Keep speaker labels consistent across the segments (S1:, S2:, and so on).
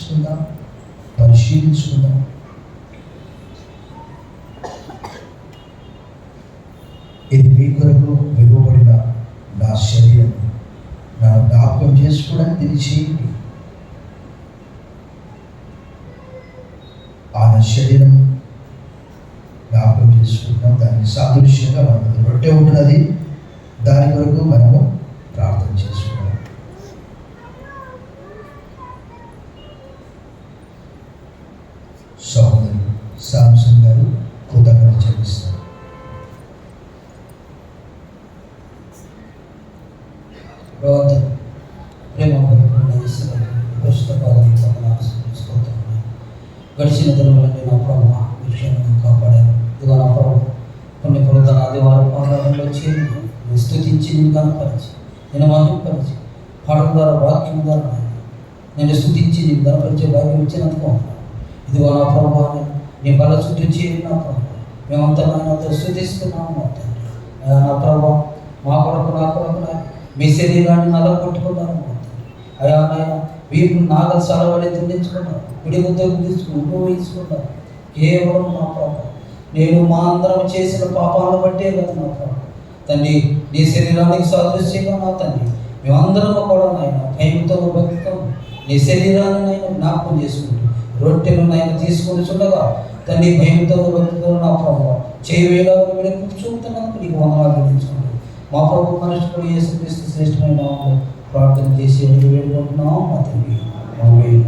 S1: తెలుసుకుందాం, పరిశీలించుకుందాం. ఇది మీ కొరకు ఇవ్వబడిన నా శరీరం, నా జ్ఞాపకం చేసుకోవడానికి దీన్ని చేయండి. ఆయన శరీరం జ్ఞాపకం చేసుకుంటున్నాం. దానికి సాదృశ్యంగా మనకు రొట్టె ఉంటున్నది. దాని కొరకు మనము ప్రార్థన చేసుకున్నాం. సోదరుడు సాంసన్ గారు కృతజ్ఞత చెల్లిస్తారు.
S2: గడిచిన దినములన్నీ నా ప్రభు విషయాన్ని కాపాడాను. ఇదిగో నా ప్రభు కొన్ని పురాతన ఆదివారం ఆరాధనలో చేరి నేను స్తుతించి నేను కనపరిచి నేను మహింపరిచి పాటల ద్వారా వాక్యం ద్వారా నేను స్తుతించి నేను కనపరిచే భాగ్యం ఇచ్చినందుకు ఇదిగో నా ప్రభు నీ బల చుట్టూ చేరి నా ప్రభు మేమంతా నాయనతో స్తుతిస్తున్నాము. నా ప్రభు మా కొరకు నా కొరకు మీ శరీరాన్ని నలగొట్టుకున్నాను. అయా నాయన వీపు నాగలు సలవడి దుండించుకున్నాను, పిడిగుతో ఉపయోగించుకున్నాను. కేవలం నా ప్రభు నేను మా అందరం చేసిన పాపాలను బట్టే కదా నా ప్రభు తండ్రి. నీ శరీరానికి సాదృశ్యంగా నా తండ్రి మేమందరం కూడా నాయన భయంతో భక్తితో నీ శరీరాన్ని నేను జ్ఞాపకం చేసుకుంటూ రొట్టెను నాయన తీసుకొని చూడగా తండ్రి భయంతో భక్తితో నా ప్రభు చేయవేలా కూర్చుంటున్నందుకు నీకు వందనాలు చెల్లించుకుంటూ మా ప్రభు మనుషులు యేసుక్రీస్తు శ్రేష్టమైన ప్రార్థన చేసి వేడుకుంటున్నాం మా తండ్రి. ఆమేన్.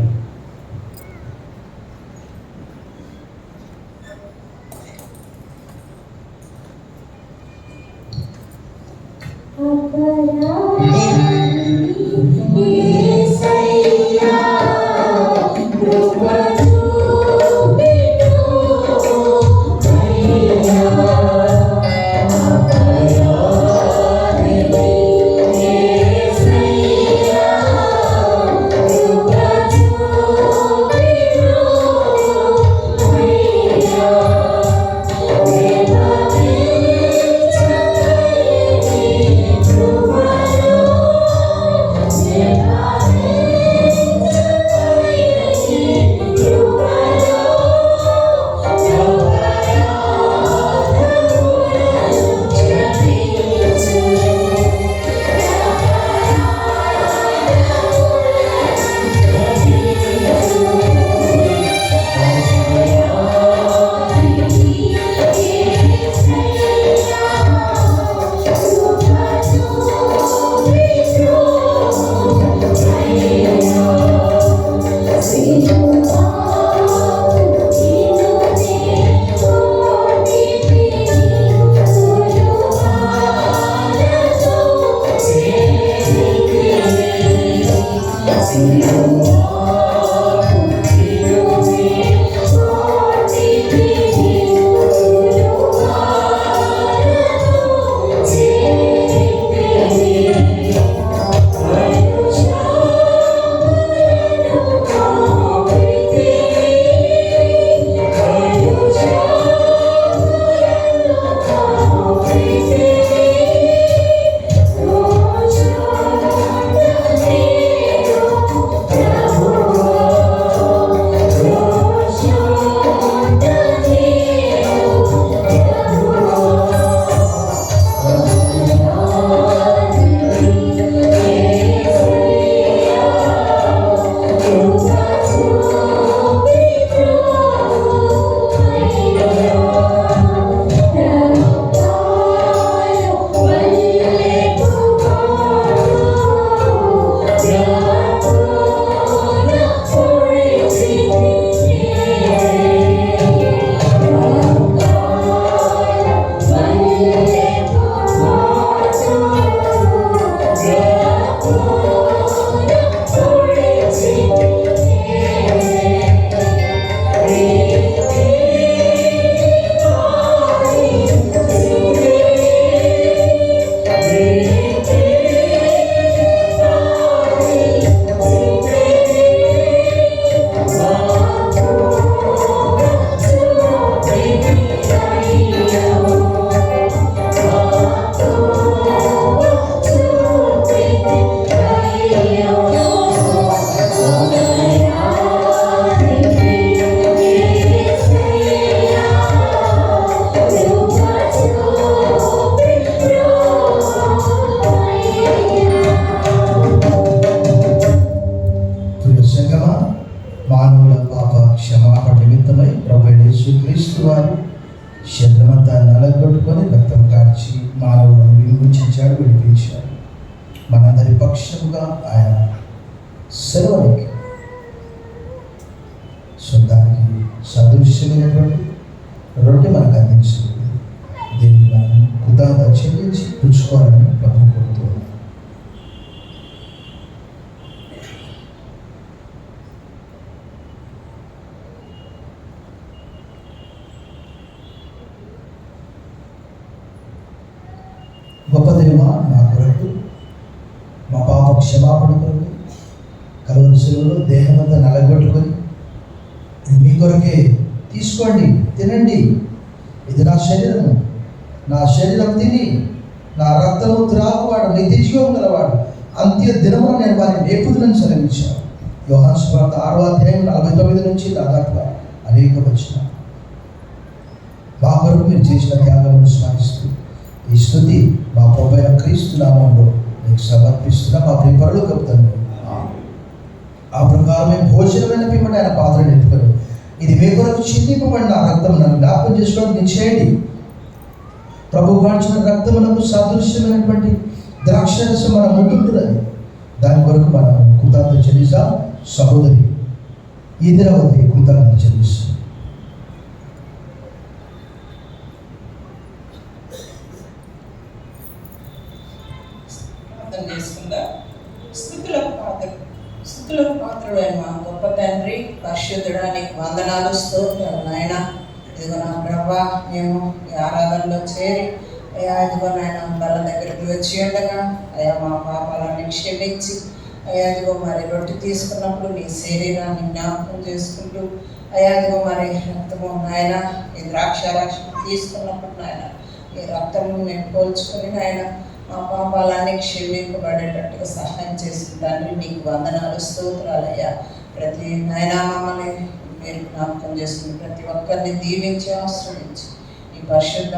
S1: యేసుక్రీస్తు వారు శరీరమంతా నలగొట్టుకొని రక్తం కార్చి మానవులను విమోచించాడు, విడిపించాడు. మనందరి పక్షంగా ఆయన సెలవునికి దానికి సదృశ్యమైనటువంటి రొట్టె మనకు అందించింది. దీన్ని మనం కృతజ్ఞత చెల్లించి పుచ్చుకోవాలని ప్రభు కోరుతున్నాం. గొప్ప దేవా, మా కొరకు మా పాప క్షమాపణ కొరకు కలువరి శిలువలో దేహమంతా నలగొట్టుకొని మీ కొరకే తీసుకోండి, తినండి, ఇది నా శరీరము, నా శరీరం తిని నా రక్తము త్రాగువాడు నిత్య జీవం గలవాడు, అంత్య దినమున నేను వారిని లేపుదునని సెలవించాను. యోహాను సువార్త 6వ అధ్యాయం 49 నుంచి దాదాపుగా అనేక వచనాలు. మా కొరకు మీరు చేసిన త్యాగమును స్మరిస్తూ ఈ స్తుతి మా ప్రభువైన క్రీస్తు నామములో మీకు సమర్పిస్తున్నా మా ప్రియ పరలోకపు తండ్రి. ఆ ప్రకారమే భోజనమైన పిమ్మట ఆయన పాత్రను ఎత్తుకొని, ఇది మీ కొరకు చిందింపబడిన రక్తం, నన్ను జ్ఞాపకం చేసుకోవడం మీరు చేయండి. ప్రభు కాల్చిన రక్తమునకు సాదృశ్యమైనటువంటి ద్రాక్షరసం మన ముందుంటున్నది. దాని కొరకు మనం కృతజ్ఞత చెల్లిస్తాం. సహోదరి ఇందిరావతి కృతజ్ఞత చెల్లిస్తాం.
S3: స్తుతులకు పాత్రుడైన మా గొప్ప తండ్రి, పరిశుద్ధుడా, నీకు వందనాలు, స్తోత్రాలు నాయన. ఇదిగో నా ప్రభా, మేము ఈ ఆరాధనలో చేరి అయ్యా ఇదిగో నాయన బల దగ్గరికి వచ్చి ఉండగా అయ్యా మా పాపాలన్నీ క్షమించి అయ్యా ఇదిగో మరి రొట్టె తీసుకున్నప్పుడు నీ శరీరాన్ని జ్ఞాపకం చేసుకుంటూ అయ్యా ఇదిగో మరి రక్తము నాయన, ఈ ద్రాక్షారసం తీసుకున్నప్పుడు నాయన ఈ రక్తము నేను పోల్చుకొని నాయన మా పాపాలన్నీ క్షమింపబడేటట్టుగా సహాయం చేసిన తండ్రి, నీకు వందనాలు, స్తోత్రాలయ్యా. ప్రతి నాయన మమ్మల్ని మీరు జ్ఞాపకం చేసుకుని ప్రతి ఒక్కరిని దీవించి ఆశ్రయించి ఈ పరిశుద్ధ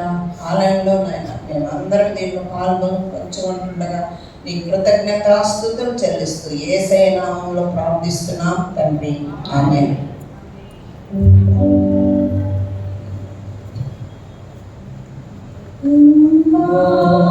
S3: ఆలయంలో నాయన మేమందరం దీంట్లో పాల్గొంటుండగా నీ కృతజ్ఞతాస్తుతులు చెల్లిస్తూ యేసయ్య నామములో ప్రార్థిస్తున్నాం తండ్రి, ఆమేన్.
S4: Oh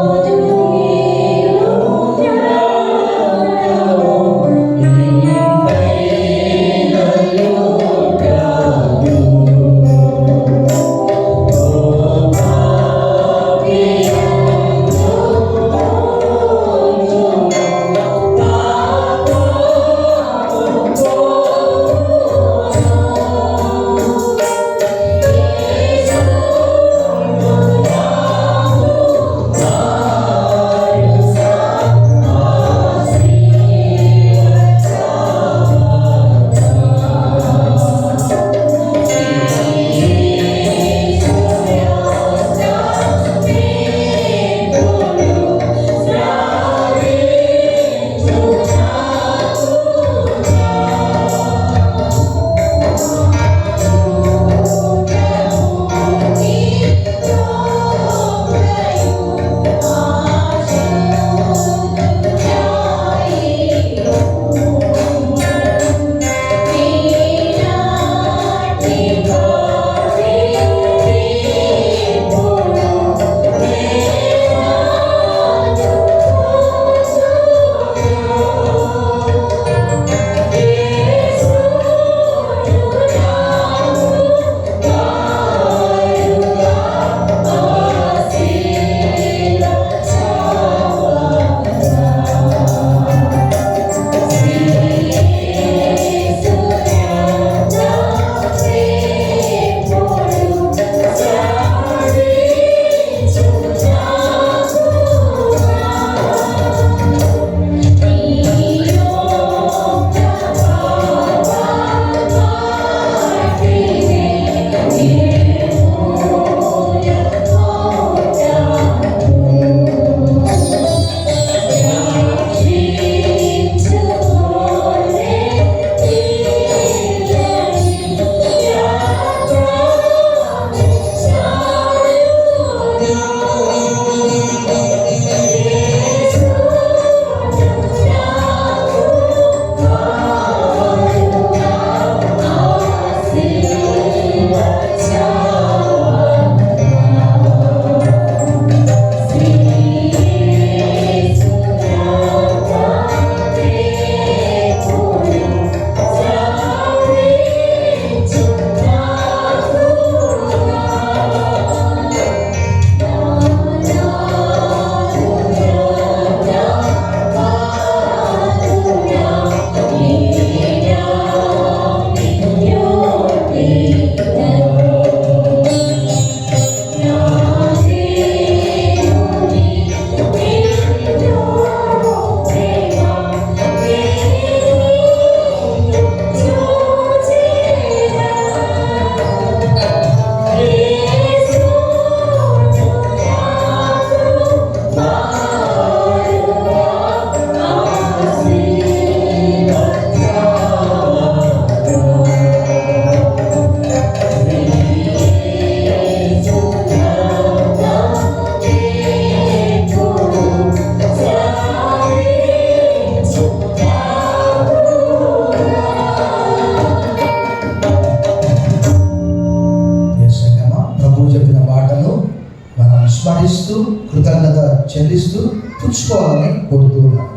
S1: గుర్తుంచుకోవాలని కోరుతున్నాను.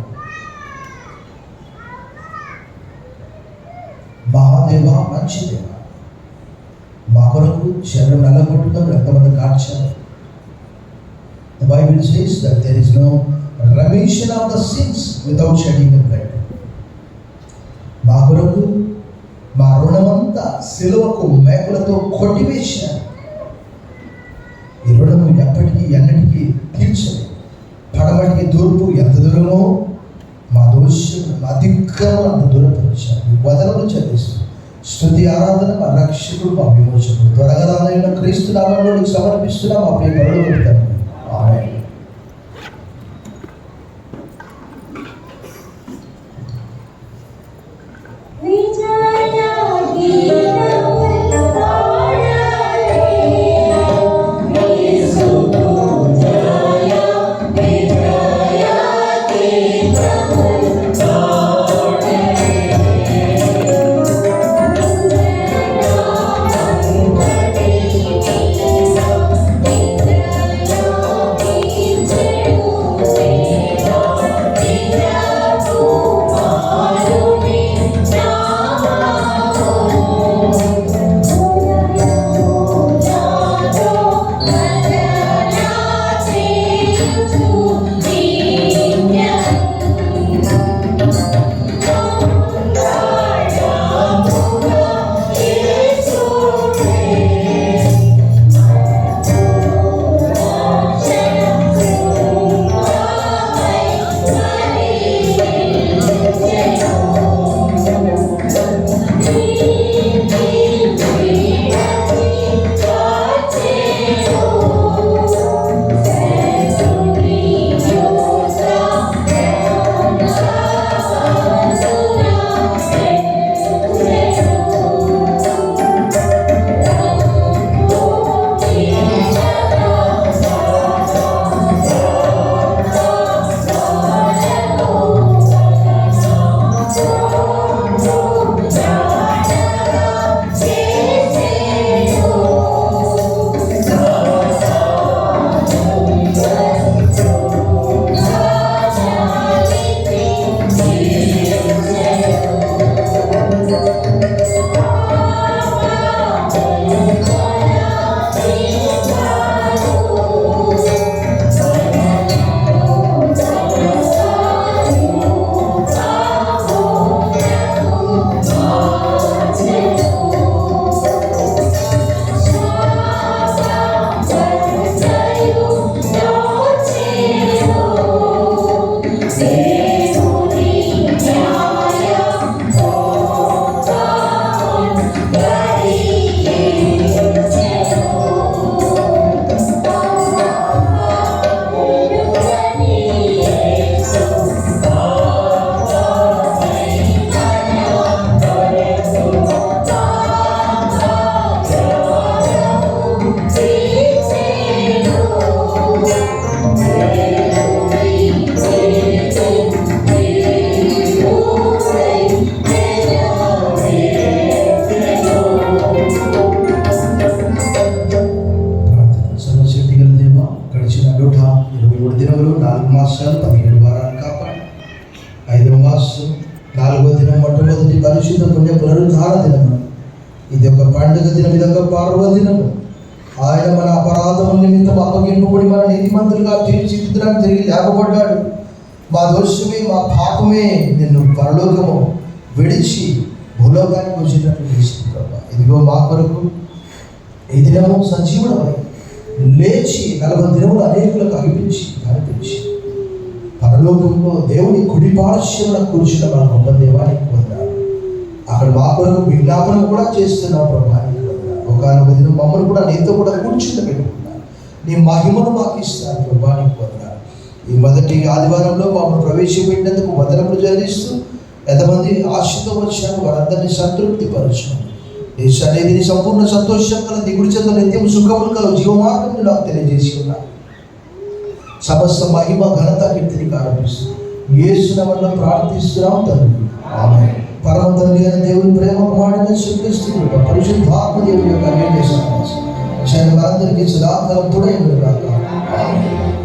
S1: మహాదేవ, మంచి దేవ, మా కొరకు శరీరం నల్లగొట్టుకొని రక్తమంతా కార్చారు. The Bible says that there is no remission of the sins without shedding the blood. మా కొరకు మా రుణమంతా సిలువకు మేకులతో కొట్టివేశారు. ఈ రుణము ఎప్పటికీ ఎన్నటికీ తీర్చలేదు. పడమటికి తూర్పు ఎంత దూరమో మా దోషం అధికము అంత దూరపరిచారు. వదనలు చెల్లిస్తూ స్తుతి ఆరాధన మా రక్షకుడు, మా విమోచకుడు, త్వరగా రానైన క్రీస్తు నామములో నీకు సమర్పిస్తున్నా మా ప్రియ పరలోకపు తండ్రి. ఆమేన్. పరిశుద్ధ పుణ్య పునరుద్ధార దినము. ఇది ఒక పండుగ దినం, ఇది ఒక పర్వదినము. ఆయన మన అపరాధముల నిమిత్తం అప్పగింపబడి మన నీతిమంతులుగా తీర్చిదిద్దడానికి తిరిగి లేకపోడ్డాడు. మా దోషమే, మా పాపమే నిన్ను పరలోకము విడిచి భూలోకానికి వచ్చేటట్లు చేసింది ప్రభా. ఇదిగో మా కొరకు ఈ దినము సజీవుడమై లేచి 40 దినములు అనేకులకు కనిపించి పరలోకంలో దేవుని కుడి పార్శ్వమున కూర్చున్న మన గొప్ప దేవానికి పొందారు. అక్కడ మా కొరకు విజ్ఞాపన కూడా చేస్తున్నావు ప్రభా. ఒకనొక దినం మమ్మల్ని కూడా నీతో కూడా కూర్చుండబెట్టుకున్నారు. నీ మహిమను మాకు ఇస్తారు ప్రభా. నీకు పొందారు. ఈ మొదటి ఆదివారంలో మమ్మల్ని ప్రవేశపెట్టినందుకు వందనములు చెల్లిస్తూ ఎంతమంది ఆశతో వచ్చారు వారందరినీ సంతృప్తి పరచు. నీ సన్నిధిని సంపూర్ణ సంతోషం కల దిగుడు చెంత నిత్యం సుఖములు కల జీవమార్గం నాకు తెలియజేసి ఉన్నారు. సమస్త మహిమ ఘనత కీర్తిని ఆరోపిస్తూ యేసు నామములో ప్రార్థిస్తున్నాం తండ్రి. ఆమేన్. పరమ తండ్రి అయిన దేవుని ప్రేమ, కుమారుడైన యేసుక్రీస్తు కృప, పరిశుద్ధాత్మ దేవుని యొక్క అన్యోన్య సహవాసం వారందరికీ సదాకాలం తోడై ఉండుగాక. ఆమేన్.